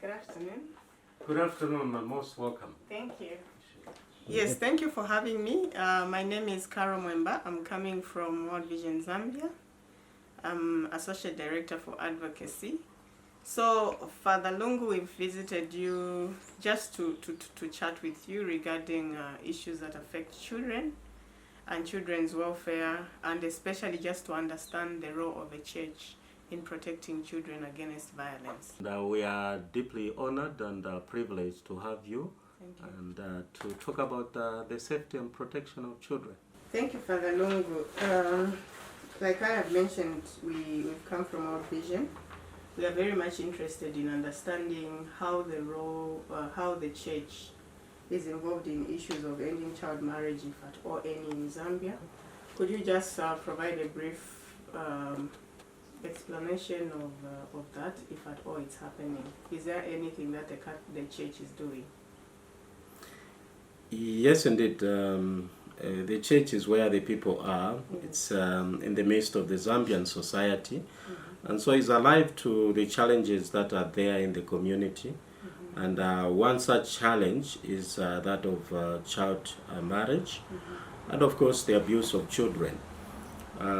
Good afternoon. Good afternoon and most welcome. Thank you. Yes, thank you for having me. My name is Mweemba. I'm coming from World Vision Zambia. I'm Associate Director for Advocacy. So, Father Lungu, we've visited you just to chat with you regarding issues that affect children and children's welfare, and especially just to understand the role of the church in protecting children against violence. We are deeply honored and privileged to have you, and to talk about the safety and protection of children. Thank you, Father Lungu. Like I have mentioned, we've come from World Vision. We are very much interested in understanding how the church is involved in issues of ending child marriage, if at all any, in Zambia. Could you just provide a brief explanation of that, if at all it's happening? Is there anything that the church is doing? Yes, indeed. The church is where the people are. Mm-hmm. It's in the midst of the Zambian society. Mm-hmm. And so it's alive to the challenges that are there in the community. Mm-hmm. And one such challenge is that of child marriage, mm-hmm. and of course the abuse of children. Here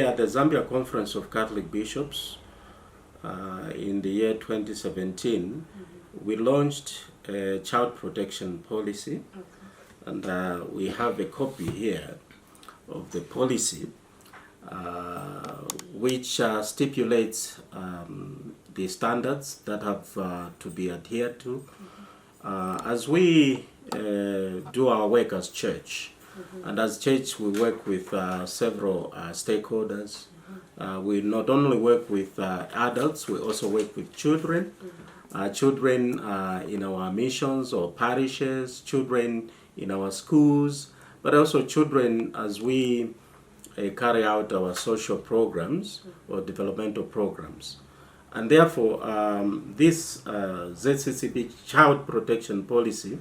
at the Zambia Conference of Catholic Bishops in the year 2017, mm-hmm. we launched a child protection policy. Okay. And we have a copy here of the policy, which stipulates the standards that have to be adhered to. Mm-hmm. As we do our work as church, mm-hmm. and as church we work with several stakeholders. Mm-hmm. We not only work with adults, we also work with children. Mm-hmm. Children in our missions or parishes, children in our schools, but also children as we carry out our social programs or developmental programs. And therefore, this ZCCP child protection policy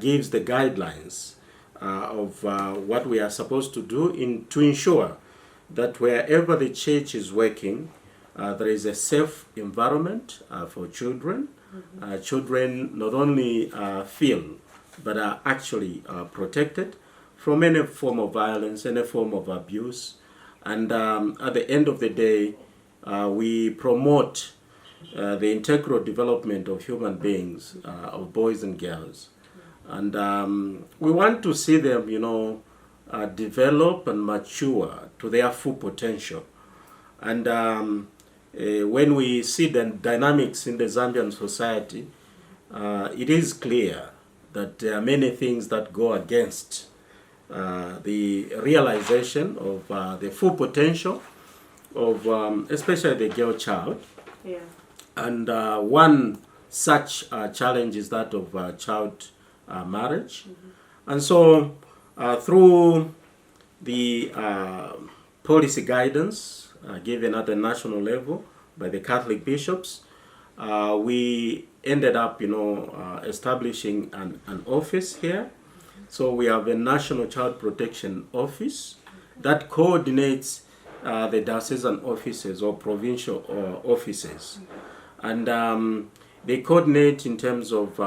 gives the guidelines of what we are supposed to do to ensure that wherever the church is working, there is a safe environment for children. Mm-hmm. Children not only feel but are actually protected from any form of violence, any form of abuse. And at the end of the day, we promote the integral development of human beings, of boys and girls. And we want to see them, develop and mature to their full potential. And when we see the dynamics in the Zambian society, it is clear that there are many things that go against the realization of the full potential of especially the girl child. Yeah. And one such challenge is that of child marriage. Mm-hmm. And so through the policy guidance given at the national level by the Catholic bishops, we ended up, establishing an office here. So we have a National Child Protection Office that coordinates the diocesan offices or provincial offices. And they coordinate in terms of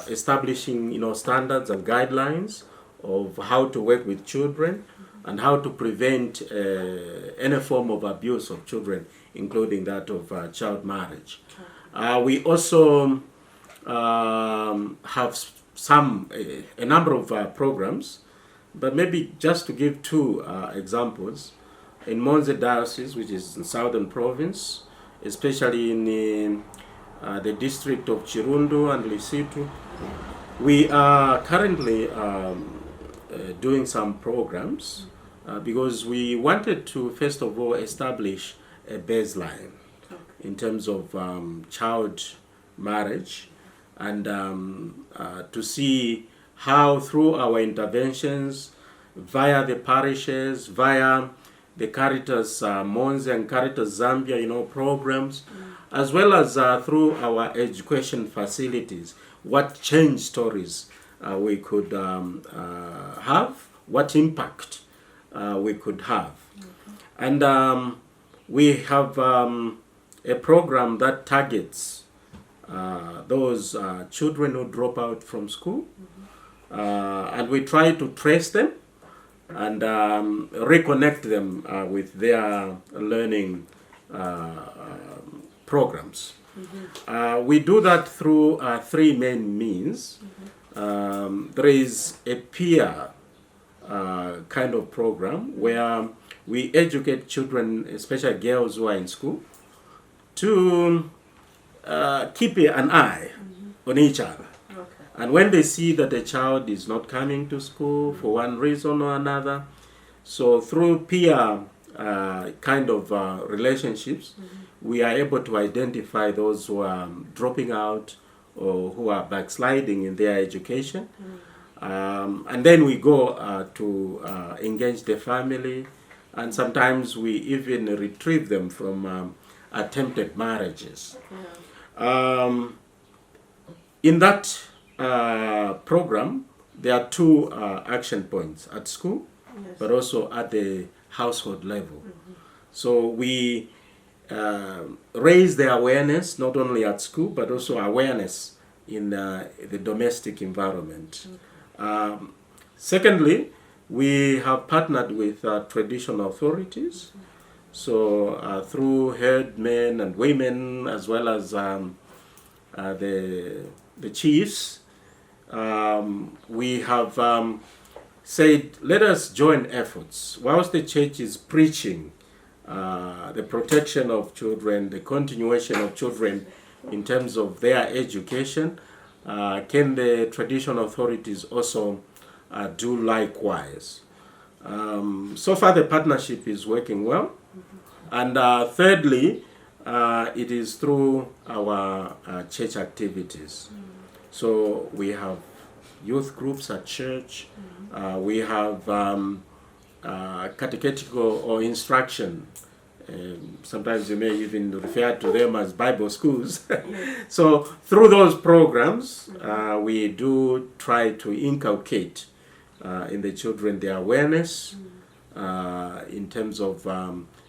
establishing, standards and guidelines of how to work with children and how to prevent any form of abuse of children, including that of child marriage. We also have a number of programs, but maybe just to give two examples. In Monze Diocese, which is in Southern Province, especially in the district of Chirundu and Lisitu, we are currently doing some programs because we wanted to, first of all, establish a baseline in terms of child marriage, and to see how through our interventions via the parishes, via the Caritas Monze and Caritas Zambia, programs, as well as through our education facilities, what change stories we could have, what impact we could have. Okay. And we have a program that targets those children who drop out from school, and we try to trace them and reconnect them with their learning programs. We do that through three main means. There is a peer kind of program where we educate children, especially girls who are in school, to keep an eye on each other. Okay. And when they see that a child is not coming to school for one reason or another, so through peer kind of relationships, we are able to identify those who are dropping out or who are backsliding in their education. And then we go to engage the family, and sometimes we even retrieve them from attempted marriages. In that program, there are two action points at school, but also at the household level. So we raise the awareness not only at school, but also awareness in the domestic environment. Secondly, we have partnered with traditional authorities. So through herdmen and women, as well as the chiefs, we have said, let us join efforts. Whilst the church is preaching the protection of children, the continuation of children in terms of their education, can the traditional authorities also do likewise? So far the partnership is working well. And thirdly, it is through our church activities. So we have youth groups at church. We have catechetical or instruction. Sometimes you may even refer to them as Bible schools. So through those programs, we do try to inculcate in the children the awareness in terms of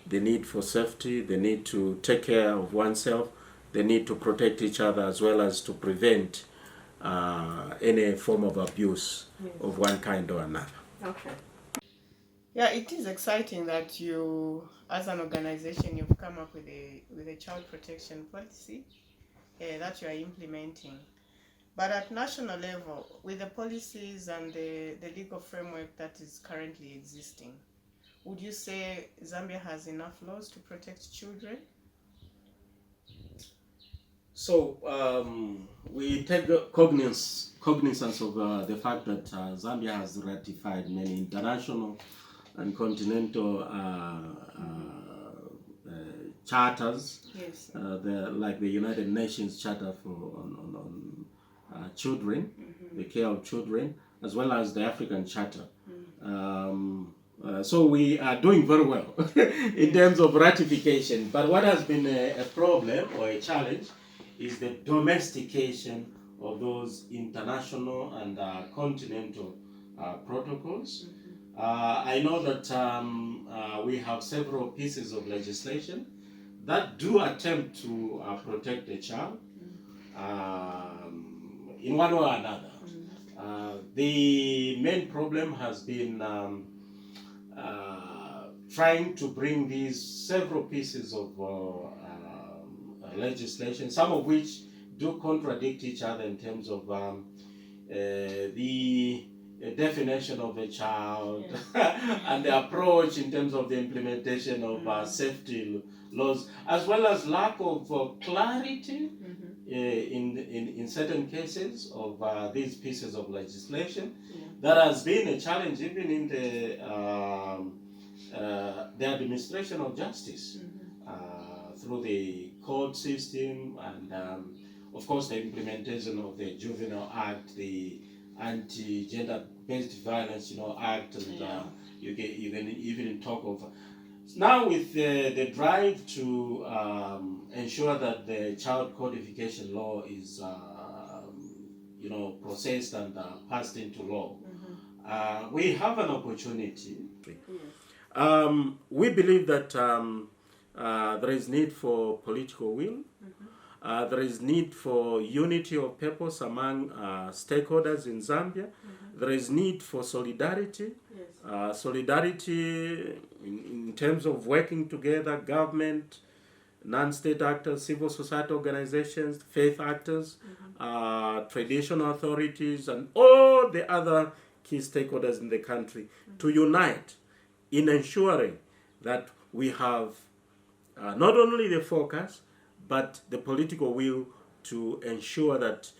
the need for safety, the need to take care of oneself, the need to protect each other, as well as to prevent any form of abuse of one kind or another. Okay. Yeah, it is exciting that you, as an organization, you've come up with a child protection policy that you are implementing. But at national level, with the policies and the legal framework that is currently existing, would you say Zambia has enough laws to protect children? So we take cognizance of the fact that Zambia has ratified many international and continental charters, Yes. like the United Nations Charter on children, the care of children, as well as the African Charter. So we are doing very well in terms of ratification. But what has been a problem or a challenge is the domestication of those international and continental protocols. I know that we have several pieces of legislation that do attempt to protect the child in one way or another. The main problem has been trying to bring these several pieces of legislation, some of which do contradict each other in terms of the definition of a child and the approach in terms of the implementation of safety laws, as well as lack of clarity in certain cases of these pieces of legislation. That has been a challenge even in the administration of justice through the court system and of course the implementation of the Juvenile Act, the Anti-Gender-Based Violence Act, and you can even talk of now with the drive to ensure that the child codification law is processed and passed into law. We have an opportunity. We believe that There is need for political will. There is need for unity of purpose among stakeholders in Zambia. There is need for solidarity. Yes. Solidarity in terms of working together, government, non-state actors, civil society organizations, faith actors, traditional authorities, and all the other key stakeholders in the country to unite in ensuring that we have not only the focus, but the political will to ensure that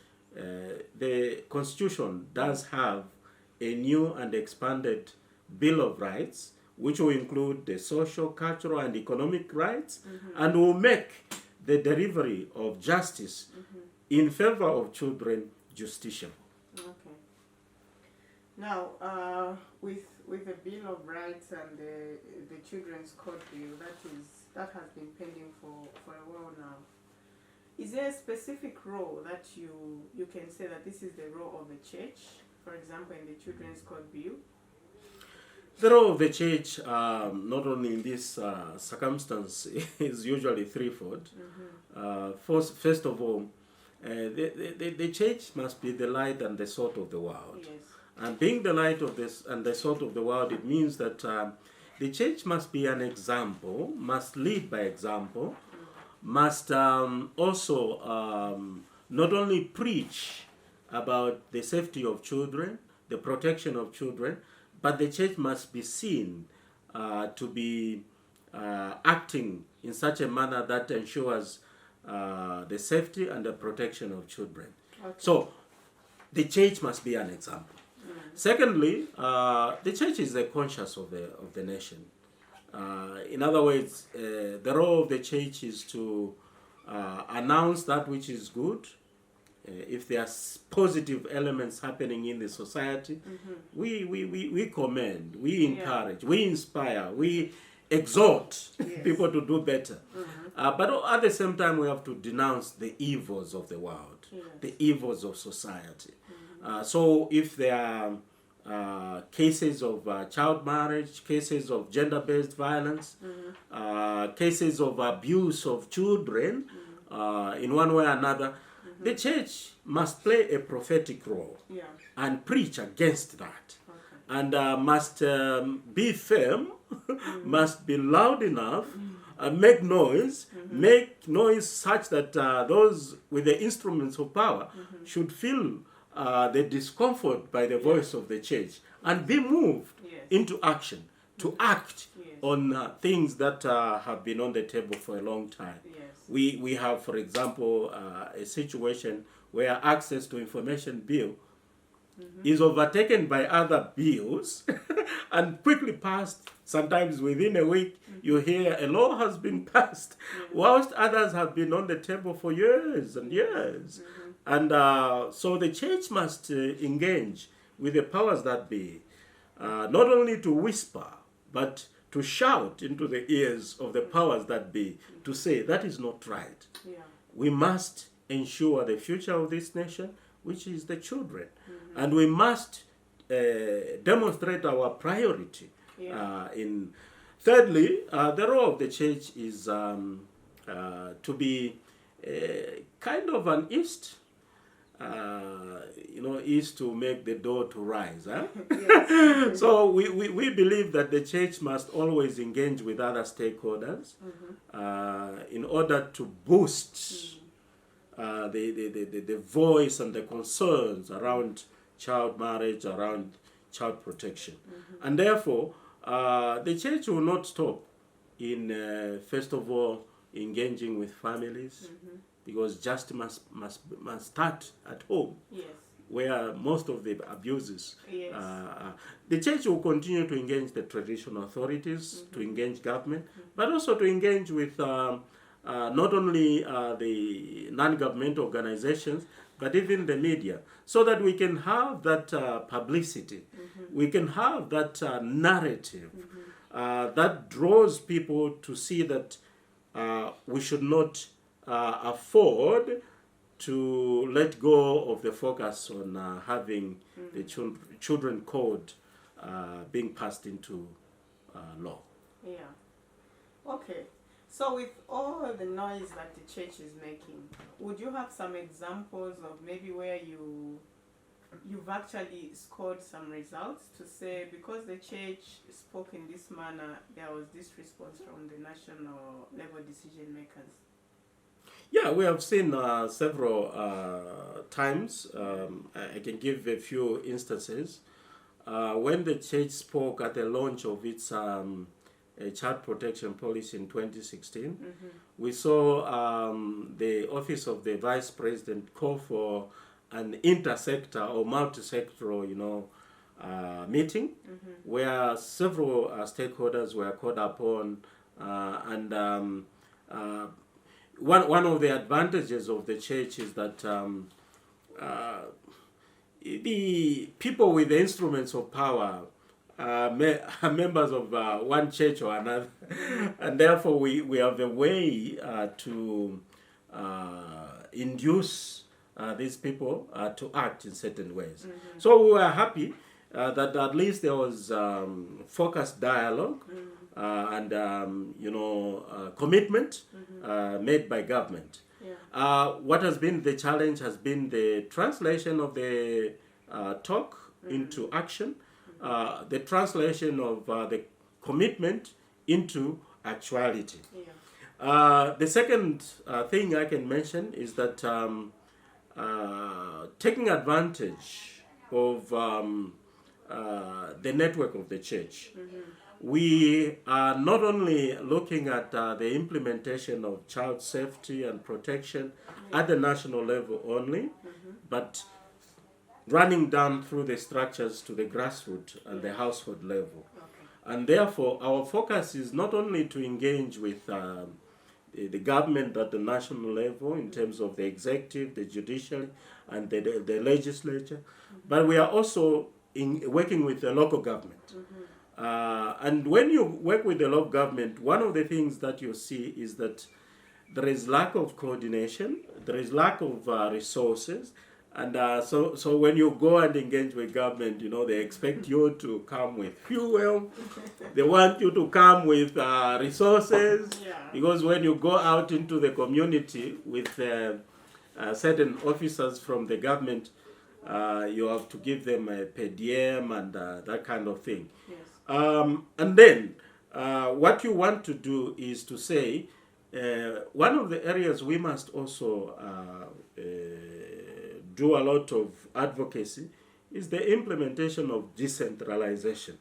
the Constitution does have a new and expanded Bill of Rights, which will include the social, cultural, and economic rights, and will make the delivery of justice in favor of children justiciable. Okay. Now, with the Bill of Rights and the Children's Code Bill that has been pending for a while now, is there a specific role that you can say that this is the role of the church, for example, in the Children's Code Bill? The role of the church, not only in this circumstance, is usually threefold. First of all, the church must be the light and the salt of the world. Yes. And being the light of this and the salt of the world, it means that the church must be an example, must lead by example, must also not only preach about the safety of children, the protection of children, but the church must be seen to be acting in such a manner that ensures the safety and the protection of children. Okay. So the church must be an example. Secondly, the church is the conscience of the nation. In other words, the role of the church is to announce that which is good. If there are positive elements happening in the society, we commend, we encourage, we inspire, we exhort people to do better. But at the same time, we have to denounce the evils of the world, the evils of society. So if there are cases of child marriage, cases of gender-based violence, cases of abuse of children, in one way or another, the church must play a prophetic role and preach against that. And must be firm, must be loud enough, make noise such that those with the instruments of power should feel the discomfort by the voice of the church and be moved into action, to act on things that have been on the table for a long time. We have, for example, a situation where access to information bill is overtaken by other bills and quickly passed. Sometimes within a week, you hear a law has been passed, whilst others have been on the table for years and years. And so the church must engage with the powers that be, not only to whisper, but to shout into the ears of the powers that be, to say that is not right. We must ensure the future of this nation, which is the children. And we must demonstrate our priority. Thirdly, the role of the church is to be kind of an east. Is to make the door to rise. So we believe that the church must always engage with other stakeholders in order to boost the voice and the concerns around child marriage, around child protection. And therefore, the church will not stop in, first of all, engaging with families, because justice must start at home, where most of the abuses. The church will continue to engage the traditional authorities, to engage government, but also to engage with not only the non-governmental organizations, but even the media, so that we can have that publicity, we can have that narrative that draws people to see that we should not afford to let go of the focus on having the children code being passed into law. Okay. So with all the noise that the church is making, would you have some examples of maybe where you've actually scored some results to say because the church spoke in this manner, there was this response from the national level decision makers? Yeah, we have seen several times. I can give a few instances. When the church spoke at the launch of its child protection policy in 2016, we saw the office of the vice president call for an intersector or multi-sectoral, meeting where several stakeholders were called upon, and one of the advantages of the church is that the people with the instruments of power are members of one church or another, and therefore we have a way to induce these people to act in certain ways. So we were happy that at least there was focused dialogue and commitment made by government. What has been the challenge has been the translation of the talk into action, the translation of the commitment into actuality. The second thing I can mention is that taking advantage of the network of the church, we are not only looking at the implementation of child safety and protection at the national level only, but running down through the structures to the grassroots and the household level. And therefore, our focus is not only to engage with the government at the national level in terms of the executive, the judiciary, and the legislature, but we are also working with the local government. And when you work with the local government, one of the things that you see is that there is lack of coordination, there is lack of resources, and so when you go and engage with government, they expect you to come with fuel, they want you to come with resources, because when you go out into the community with certain officers from the government, you have to give them a per diem and that kind of thing. And then what you want to do is to say, one of the areas we must also do a lot of advocacy is the implementation of decentralization.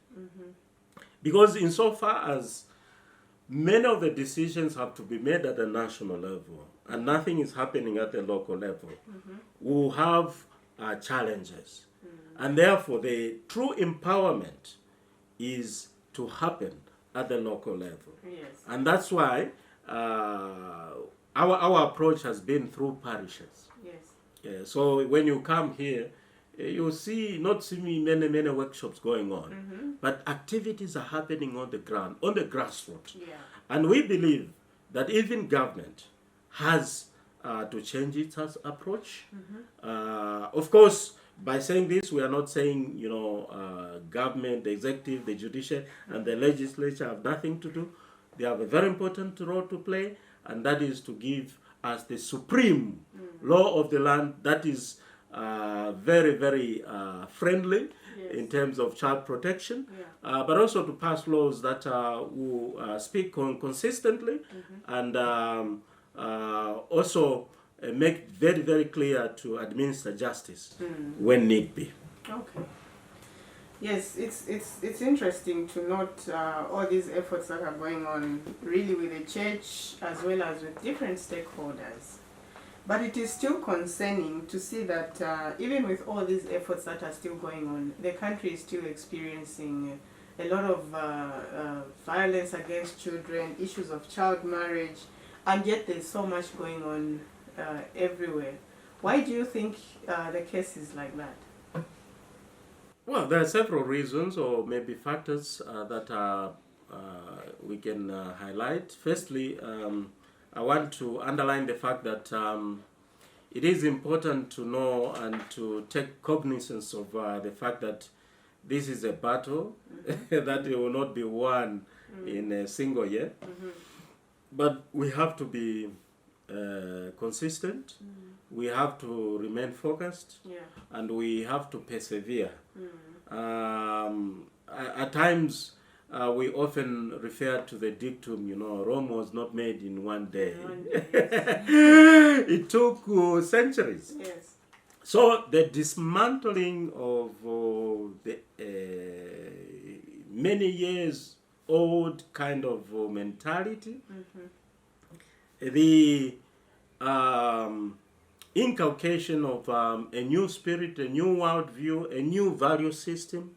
Because insofar as many of the decisions have to be made at the national level and nothing is happening at the local level, we will have challenges. And therefore, the true empowerment is to happen at the local level. And that's why our approach has been through parishes. So when you come here, you'll not see many workshops going on, but activities are happening on the ground, on the grassroots. And we believe that even government has to change its approach. Of course, by saying this, we are not saying, government, the executive, the judiciary, and the legislature have nothing to do. They have a very important role to play, and that is to give us the supreme law of the land that is very, very friendly in terms of child protection, but also to pass laws that will speak consistently and also make very, very clear to administer justice when need be. Yes, it's interesting to note all these efforts that are going on really with the church as well as with different stakeholders. But it is still concerning to see that even with all these efforts that are still going on, the country is still experiencing a lot of violence against children, issues of child marriage, and yet there's so much going on everywhere. Why do you think the case is like that? Well, there are several reasons or maybe factors that we can highlight. Firstly, I want to underline the fact that it is important to know and to take cognizance of the fact that this is a battle that will not be won in a single year. but we have to be consistent. We have to remain focused, and we have to persevere. At times, we often refer to the dictum, Rome was not made in one day. It took centuries. Yes. So the dismantling of the many years old kind of mentality, the inculcation of a new spirit, a new worldview, a new value system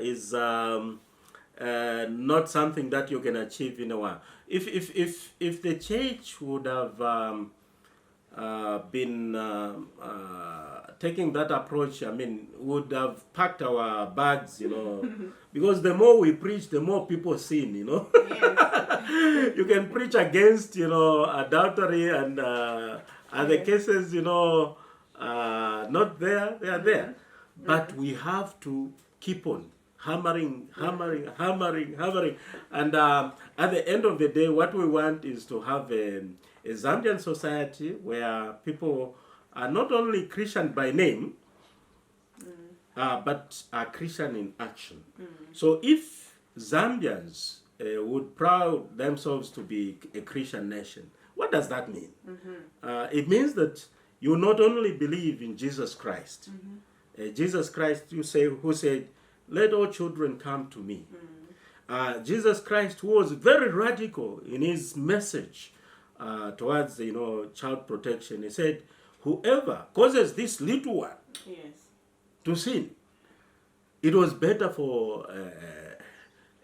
is not something that you can achieve in a while. If the church would have been taking that approach, would have packed our bags, because the more we preach, the more people sin, Yes. You can preach against, adultery and other cases, not there, they are there. But we have to keep on hammering. And at the end of the day, what we want is to have a Zambian society where people are not only Christian by name, but are Christian in action. So if Zambians would proud themselves to be a Christian nation, what does that mean? It means that you not only believe in Jesus Christ, Jesus Christ, who said, let all children come to me. Jesus Christ, who was very radical in his message towards child protection. He said, whoever causes this little one to sin, it was better for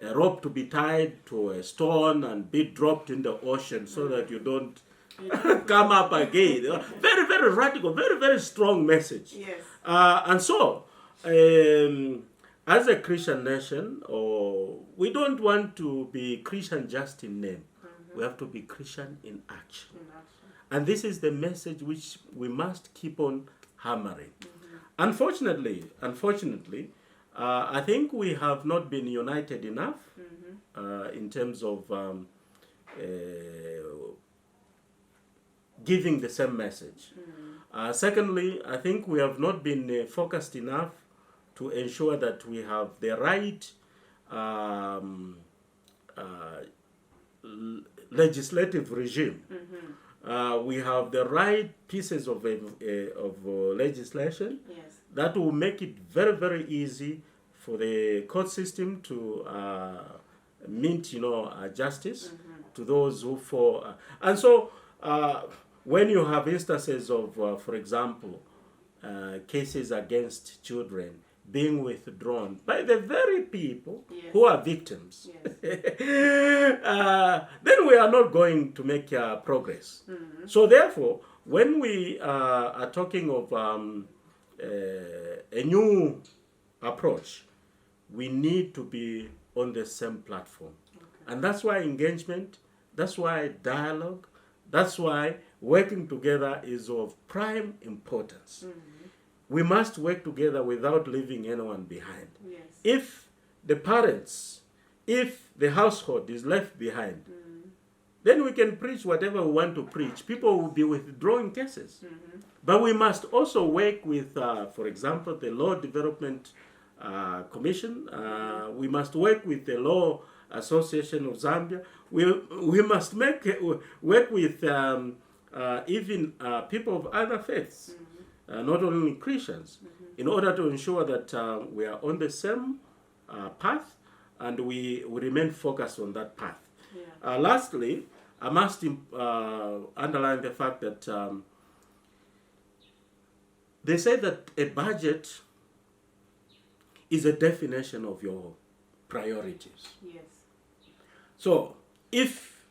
a rope to be tied to a stone and be dropped in the ocean so that you don't come up again. Very, very radical, very, very strong message. Yes. And so, as a Christian nation, we don't want to be Christian just in name. We have to be Christian in action. And this is the message which we must keep on hammering. Unfortunately, I think we have not been united enough in terms of giving the same message. Secondly, I think we have not been focused enough to ensure that we have the right legislative regime. We have the right pieces of legislation that will make it very, very easy for the court system to mint, justice to those who fall. And so, when you have instances of, for example, cases against children being withdrawn by the very people who are victims, then we are not going to make progress. So therefore, when we are talking of a new approach, we need to be on the same platform. And that's why engagement, that's why dialogue, that's why working together is of prime importance. We must work together without leaving anyone behind. If the parents, if the household is left behind, then we can preach whatever we want to preach. People will be withdrawing cases. But we must also work with, for example, the Law Development Commission. We must work with the Law Association of Zambia. We must work with even people of other faiths. Not only Christians, in order to ensure that we are on the same path and we remain focused on that path. Lastly, I must underline the fact that they say that a budget is a definition of your priorities. So, if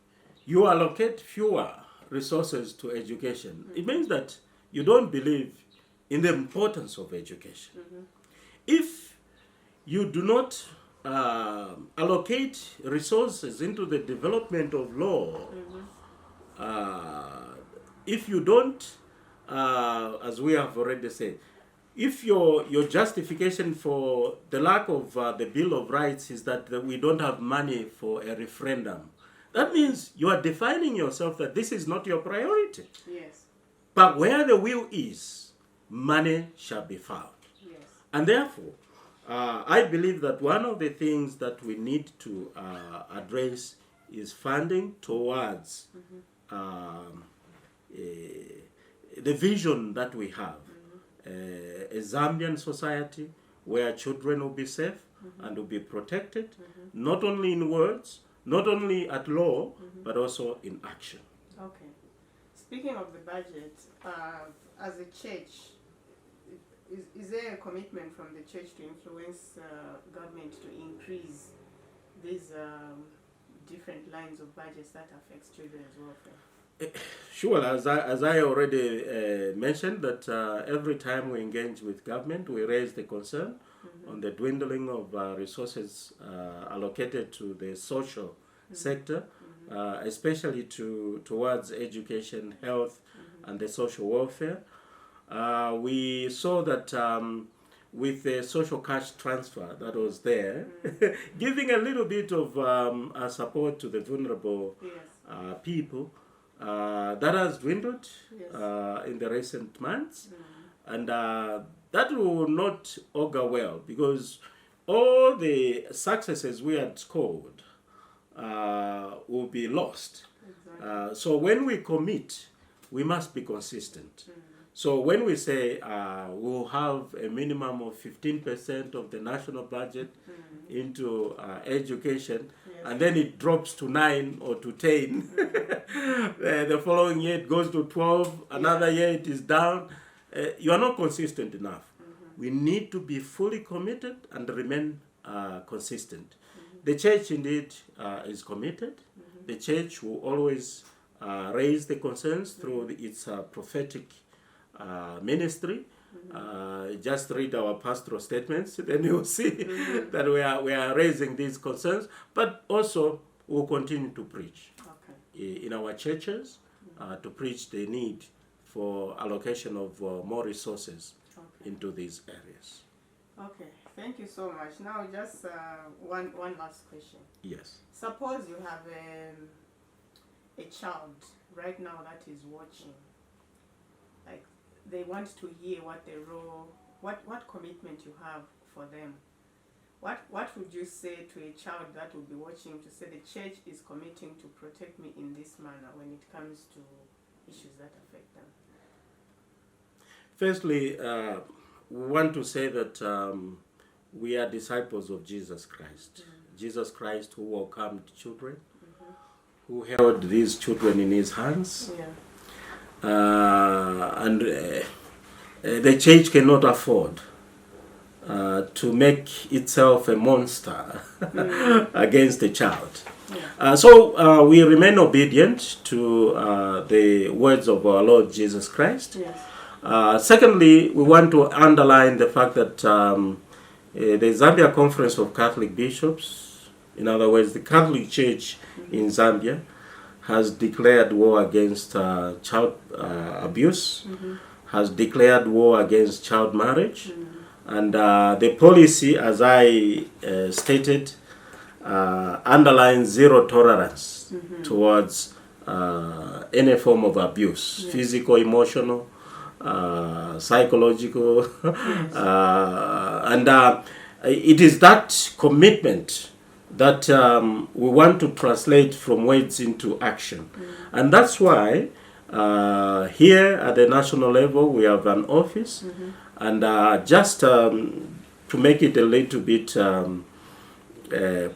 you allocate fewer resources to education, it means that you don't believe in the importance of education. If you do not allocate resources into the development of law, if you don't, as we have already said, if your justification for the lack of the Bill of Rights is that we don't have money for a referendum, That means you are defining yourself that this is not your priority. Yes. But where the will is, money shall be found. Yes. And therefore, I believe that one of the things that we need to address is funding towards the vision that we have. A Zambian society where children will be safe and will be protected, not only in words, not only at law, but also in action. Okay. Speaking of the budget, as a church, is there a commitment from the church to influence government to increase these different lines of budgets that affects children's welfare? Sure, as I already mentioned, that every time we engage with government, we raise the concern on the dwindling of resources allocated to the social sector, especially towards education, health, and the social welfare. We saw that with the social cash transfer that was there, giving a little bit of support to the vulnerable people, that has dwindled in the recent months, and that will not augur well, because all the successes we had scored will be lost. Exactly. So when we commit, we must be consistent. So when we say we'll have a minimum of 15% of the national budget into education, and then it drops to 9 or to 10, the following year it goes to 12, another year it is down, you are not consistent enough. We need to be fully committed and remain consistent. The church indeed is committed. The church will always raise the concerns through its prophetic ministry. Just read our pastoral statements, then you'll see that we are raising these concerns, but also we'll continue to preach in our churches, to preach the need for allocation of more resources into these areas. Okay, thank you so much. Now just one last question. Yes. Suppose you have a child right now that is watching, like they want to hear what the role, what commitment you have for them. What would you say to a child that will be watching to say the church is committing to protect me in this manner when it comes to issues that affect them? Firstly, we want to say that we are disciples of Jesus Christ. Jesus Christ who welcomed children, who held these children in his hands. And the church cannot afford to make itself a monster against the child. So we remain obedient to the words of our Lord Jesus Christ. Secondly, we want to underline the fact that the Zambia Conference of Catholic Bishops, in other words, the Catholic Church in Zambia, has declared war against child abuse, has declared war against child marriage, and the policy, as I stated, underlines zero tolerance towards any form of abuse, physical, emotional, psychological, and it is that commitment that we want to translate from words into action. And that's why here at the national level we have an office, and just to make it a little bit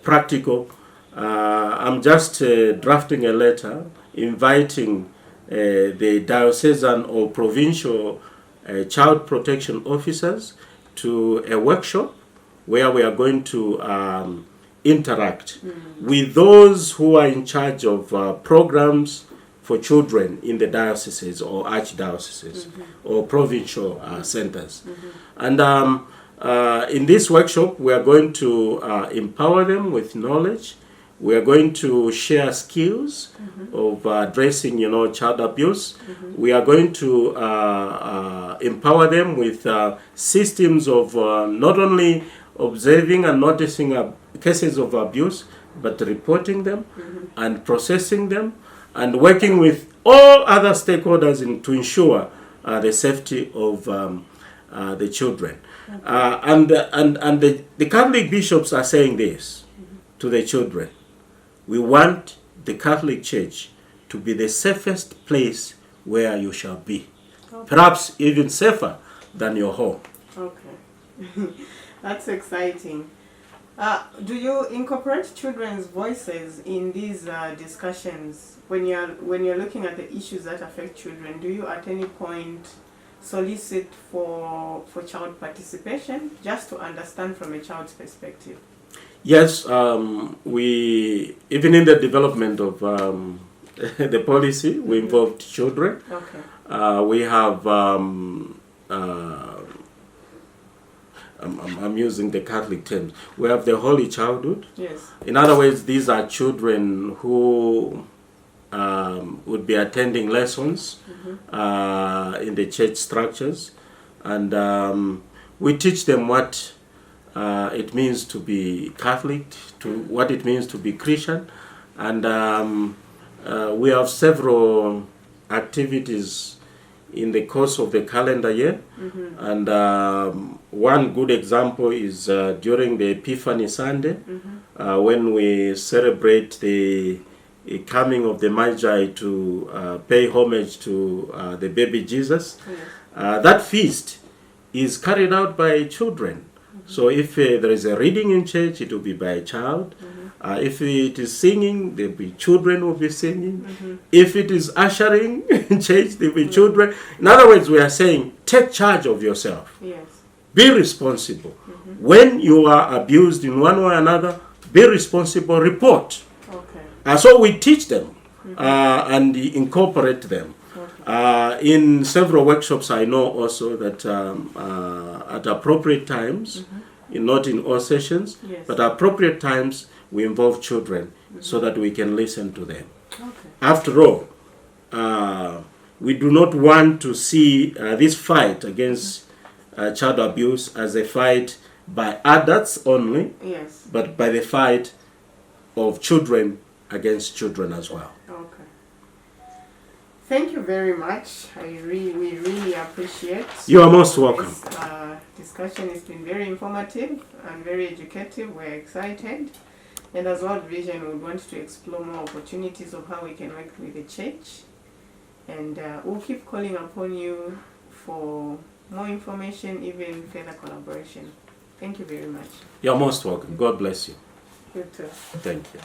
practical, I'm just drafting a letter inviting the diocesan or provincial child protection officers to a workshop where we are going to interact with those who are in charge of programs for children in the dioceses or archdioceses or provincial centers. And in this workshop, we are going to empower them with knowledge. We are going to share skills of addressing, child abuse. We are going to empower them with systems of not only observing and noticing cases of abuse, but reporting them and processing them and working with all other stakeholders to ensure the safety of the children. And the Catholic bishops are saying this to the children. We want the Catholic Church to be the safest place where you shall be. Okay. Perhaps even safer than your home. Okay. That's exciting. Do you incorporate children's voices in these discussions when you're looking at the issues that affect children? Do you at any point solicit for child participation just to understand from a child's perspective? Yes, we even in the development of the policy, we involved children. Okay. We have I'm using the Catholic terms. We have the Holy Childhood. Yes. In other words, these are children who would be attending lessons in the church structures, and we teach them what it means to be Catholic, to what it means to be Christian, and we have several activities in the course of the calendar year, and one good example is during the Epiphany Sunday, when we celebrate the coming of the Magi to pay homage to the baby Jesus. That feast is carried out by children. So if there is a reading in church, it will be by a child. If it is singing, there will be children who will be singing. If it is ushering in church, there will be children. In other words, we are saying, take charge of yourself. Yes. Be responsible. When you are abused in one way or another, be responsible, report. Okay. So we teach them and incorporate them. In several workshops, I know also that at appropriate times, not in all sessions, yes, but at appropriate times, we involve children so that we can listen to them. Okay. After all, we do not want to see this fight against child abuse as a fight by adults only, yes, but by the fight of children against children as well. Okay. Thank you very much. We really appreciate. You are most welcome. This discussion has been very informative and very educative. We're excited. And as World Vision, we want to explore more opportunities of how we can work with the church. And we'll keep calling upon you for more information, even further collaboration. Thank you very much. You're most welcome. God bless you. You too. Thank you.